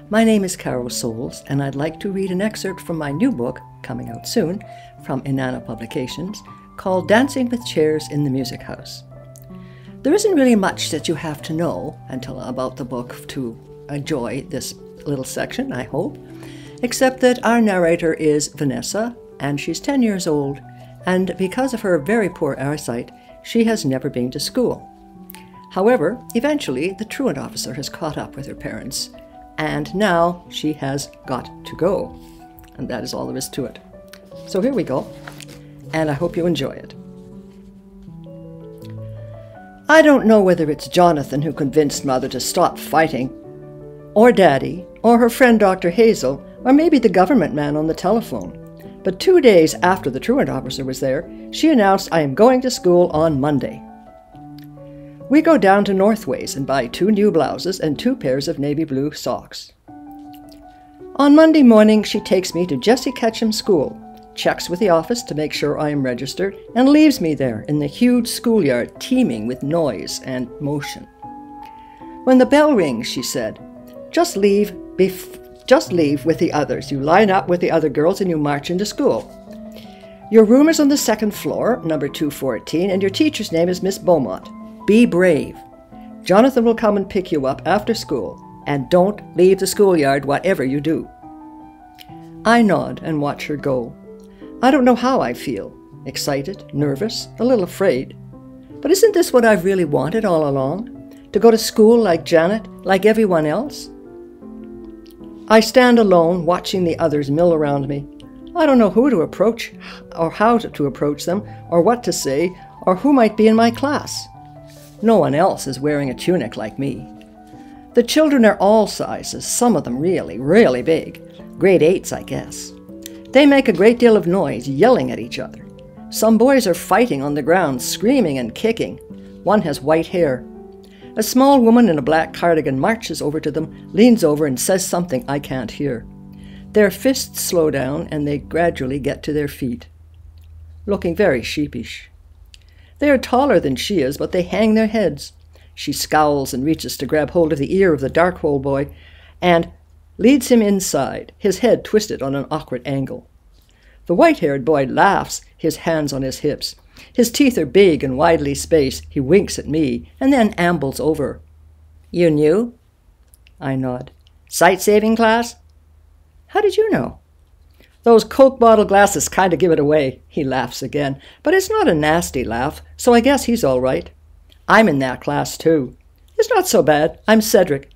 My name is Caro Souls, and I'd like to read an excerpt from my new book, coming out soon, from Inanna Publications, called Dancing with Chairs in the Music House. There isn't really much that you have to know about the book to enjoy this little section, I hope, except that our narrator is Vanessa, and she's 10 years old, and because of her very poor eyesight, she has never been to school. However, eventually, the truant officer has caught up with her parents, and now she has got to go. And that is all there is to it. So here we go, and I hope you enjoy it. I don't know whether it's Jonathan who convinced Mother to stop fighting, or Daddy, or her friend Dr. Hazel, or maybe the government man on the telephone. But 2 days after the truant officer was there, she announced, "I am going to school on Monday." We go down to Northways and buy 2 new blouses and 2 pairs of navy blue socks. On Monday morning, she takes me to Jessie Ketchum's school, checks with the office to make sure I am registered, and leaves me there in the huge schoolyard teeming with noise and motion. When the bell rings, she said, just leave with the others. You line up with the other girls and you march into school. Your room is on the 2nd floor, number 214, and your teacher's name is Miss Beaumont. Be brave. Jonathan will come and pick you up after school, and don't leave the schoolyard whatever you do. I nod and watch her go. I don't know how I feel. Excited, nervous, a little afraid. But isn't this what I've really wanted all along? To go to school like Janet, like everyone else? I stand alone, watching the others mill around me. I don't know who to approach, or how to approach them, or what to say, or who might be in my class. No one else is wearing a tunic like me. The children are all sizes, some of them really, really big. Grade 8s, I guess. They make a great deal of noise, yelling at each other. Some boys are fighting on the ground, screaming and kicking. One has white hair. A small woman in a black cardigan marches over to them, leans over and says something I can't hear. Their fists slow down and they gradually get to their feet, looking very sheepish. They are taller than she is, but they hang their heads. She scowls and reaches to grab hold of the ear of the dark-hole boy and leads him inside, his head twisted on an awkward angle. The white-haired boy laughs, his hands on his hips. His teeth are big and widely spaced. He winks at me and then ambles over. "You knew?" I nod. "Sight-saving class?" "How did you know?" "Those Coke bottle glasses kind of give it away." He laughs again, but it's not a nasty laugh, so I guess he's all right. "I'm in that class, too." "It's not so bad. I'm Cedric."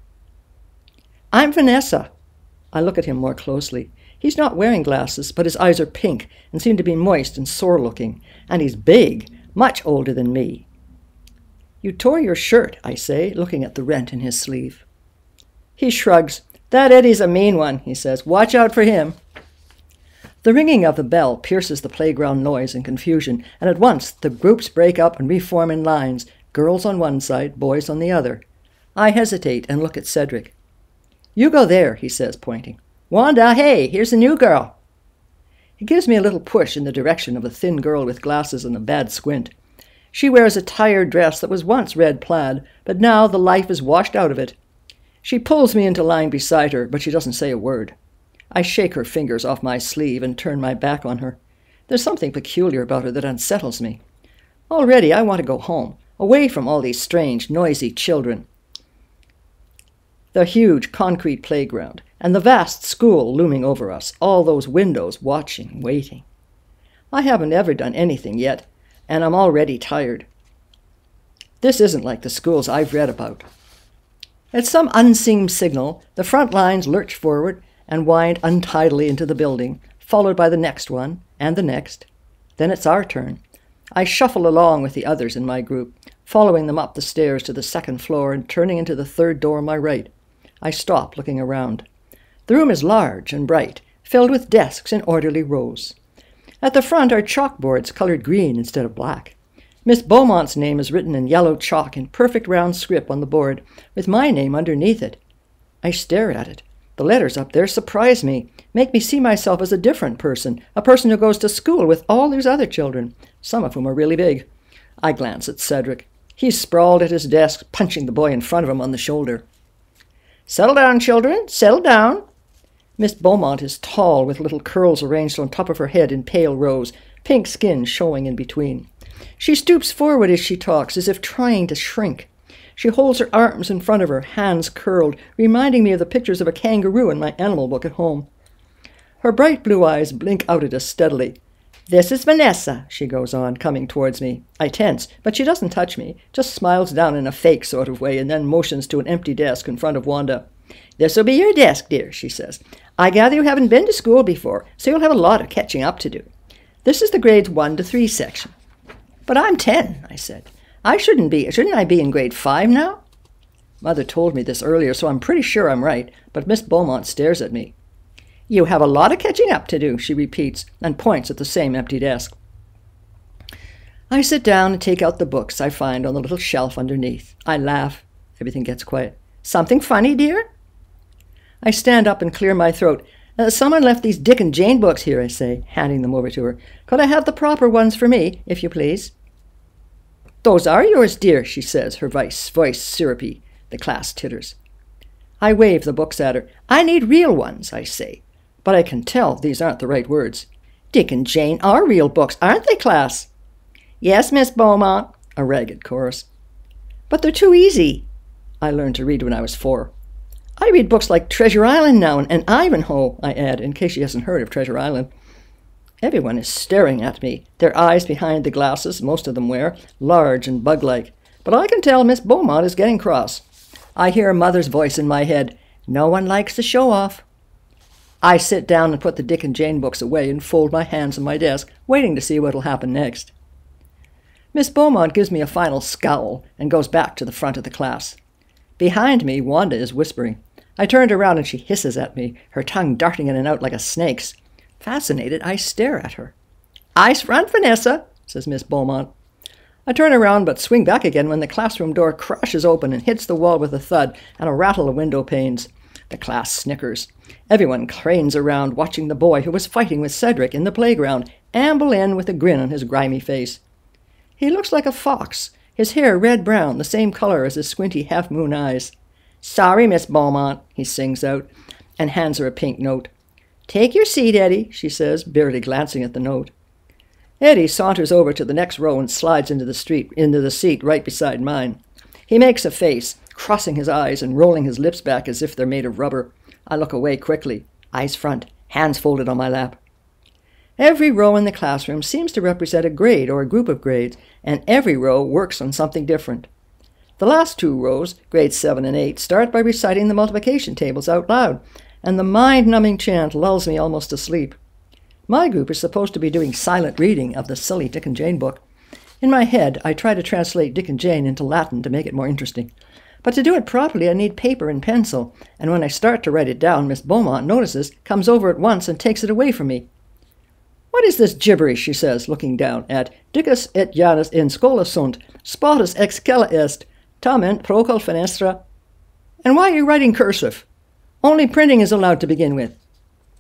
"I'm Vanessa." I look at him more closely. He's not wearing glasses, but his eyes are pink and seem to be moist and sore-looking, and he's big, much older than me. "You tore your shirt," I say, looking at the rent in his sleeve. He shrugs. "That Eddie's a mean one," he says. "Watch out for him." The ringing of the bell pierces the playground noise and confusion, and at once the groups break up and reform in lines, girls on one side, boys on the other. I hesitate and look at Cedric. "You go there," he says, pointing. "Wanda, hey, here's a new girl." He gives me a little push in the direction of a thin girl with glasses and a bad squint. She wears a tired dress that was once red plaid, but now the life is washed out of it. She pulls me into line beside her, but she doesn't say a word. I shake her fingers off my sleeve and turn my back on her. There's something peculiar about her that unsettles me. Already I want to go home, away from all these strange, noisy children. The huge concrete playground, and the vast school looming over us, all those windows watching, waiting. I haven't ever done anything yet, and I'm already tired. This isn't like the schools I've read about. At some unseen signal, the front lines lurch forward and wind untidily into the building, followed by the next one, and the next. Then it's our turn. I shuffle along with the others in my group, following them up the stairs to the 2nd floor and turning into the 3rd door on my right. I stop, looking around. The room is large and bright, filled with desks in orderly rows. At the front are chalkboards colored green instead of black. Miss Beaumont's name is written in yellow chalk in perfect round script on the board, with my name underneath it. I stare at it. The letters up there surprise me, make me see myself as a different person, a person who goes to school with all these other children, some of whom are really big. I glance at Cedric. He's sprawled at his desk, punching the boy in front of him on the shoulder. Settle down, children, settle down. Miss Beaumont is tall, with little curls arranged on top of her head in pale rows, pink skin showing in between. She stoops forward as she talks, as if trying to shrink. She holds her arms in front of her, hands curled, reminding me of the pictures of a kangaroo in my animal book at home. Her bright blue eyes blink out at us steadily. This is Vanessa, she goes on, coming towards me. I tense, but she doesn't touch me, just smiles down in a fake sort of way and then motions to an empty desk in front of Wanda. This'll be your desk, dear, she says. I gather you haven't been to school before, so you'll have a lot of catching up to do. This is the grades 1 to 3 section. But I'm 10, I said. Shouldn't I be in grade 5 now? Mother told me this earlier, so I'm pretty sure I'm right, but Miss Beaumont stares at me. You have a lot of catching up to do, she repeats, and points at the same empty desk. I sit down and take out the books I find on the little shelf underneath. I laugh. Everything gets quiet. Something funny, dear? I stand up and clear my throat. Someone left these Dick and Jane books here, I say, handing them over to her. Could I have the proper ones for me, if you please? Those are yours, dear, she says, her voice syrupy. The class titters. I wave the books at her. I need real ones, I say. But I can tell these aren't the right words. Dick and Jane are real books, aren't they, class? Yes, Miss Beaumont, a ragged chorus. But they're too easy. I learned to read when I was 4. I read books like Treasure Island now and Ivanhoe, I add, in case she hasn't heard of Treasure Island. Everyone is staring at me, their eyes behind the glasses most of them wear, large and bug-like. But I can tell Miss Beaumont is getting cross. I hear Mother's voice in my head. No one likes to show off. I sit down and put the Dick and Jane books away and fold my hands on my desk, waiting to see what will happen next. Miss Beaumont gives me a final scowl and goes back to the front of the class. Behind me, Wanda is whispering. I turned around and she hisses at me, her tongue darting in and out like a snake's. Fascinated, I stare at her. Eyes front, Vanessa, says Miss Beaumont. I turn around but swing back again when the classroom door crashes open and hits the wall with a thud and a rattle of window panes. The class snickers. Everyone cranes around, watching the boy who was fighting with Cedric in the playground amble in with a grin on his grimy face. He looks like a fox, his hair red-brown, the same color as his squinty half-moon eyes. Sorry, Miss Beaumont, he sings out, and hands her a pink note. Take your seat, Eddie, she says, barely glancing at the note. Eddie saunters over to the next row and slides into the seat right beside mine. He makes a face, crossing his eyes and rolling his lips back as if they're made of rubber. I look away quickly, eyes front, hands folded on my lap. Every row in the classroom seems to represent a grade or a group of grades, and every row works on something different. The last 2 rows, grades 7 and 8, start by reciting the multiplication tables out loud, and the mind-numbing chant lulls me almost to sleep. My group is supposed to be doing silent reading of the silly Dick and Jane book. In my head, I try to translate Dick and Jane into Latin to make it more interesting. But to do it properly, I need paper and pencil, and when I start to write it down, Miss Beaumont notices, comes over at once, and takes it away from me. What is this gibberish, she says, looking down at Dicus et Janus in schola sunt, spotus excella est, tamen procul fenestra. And why are you writing cursive? Only printing is allowed to begin with.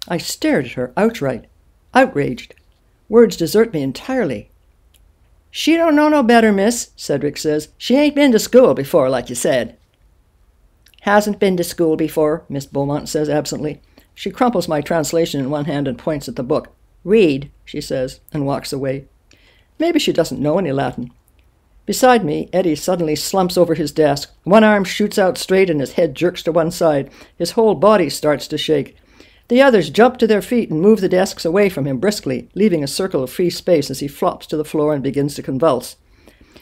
I stared at her outright, outraged. Words desert me entirely. She don't know no better, miss, Cedric says. She ain't been to school before, like you said. Hasn't been to school before, Miss Beaumont says absently. She crumples my translation in one hand and points at the book. Read, she says, and walks away. Maybe she doesn't know any Latin. Beside me, Eddie suddenly slumps over his desk. One arm shoots out straight and his head jerks to one side. His whole body starts to shake. The others jump to their feet and move the desks away from him briskly, leaving a circle of free space as he flops to the floor and begins to convulse.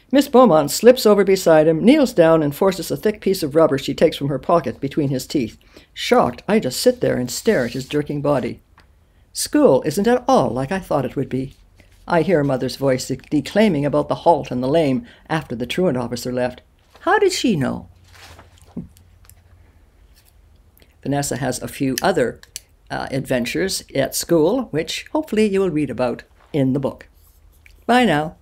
Miss Beaumont slips over beside him, kneels down, and forces a thick piece of rubber she takes from her pocket between his teeth. Shocked, I just sit there and stare at his jerking body. School isn't at all like I thought it would be. I hear Mother's voice declaiming about the halt and the lame after the truant officer left. How did she know? Vanessa has a few other adventures at school, which hopefully you will read about in the book. Bye now.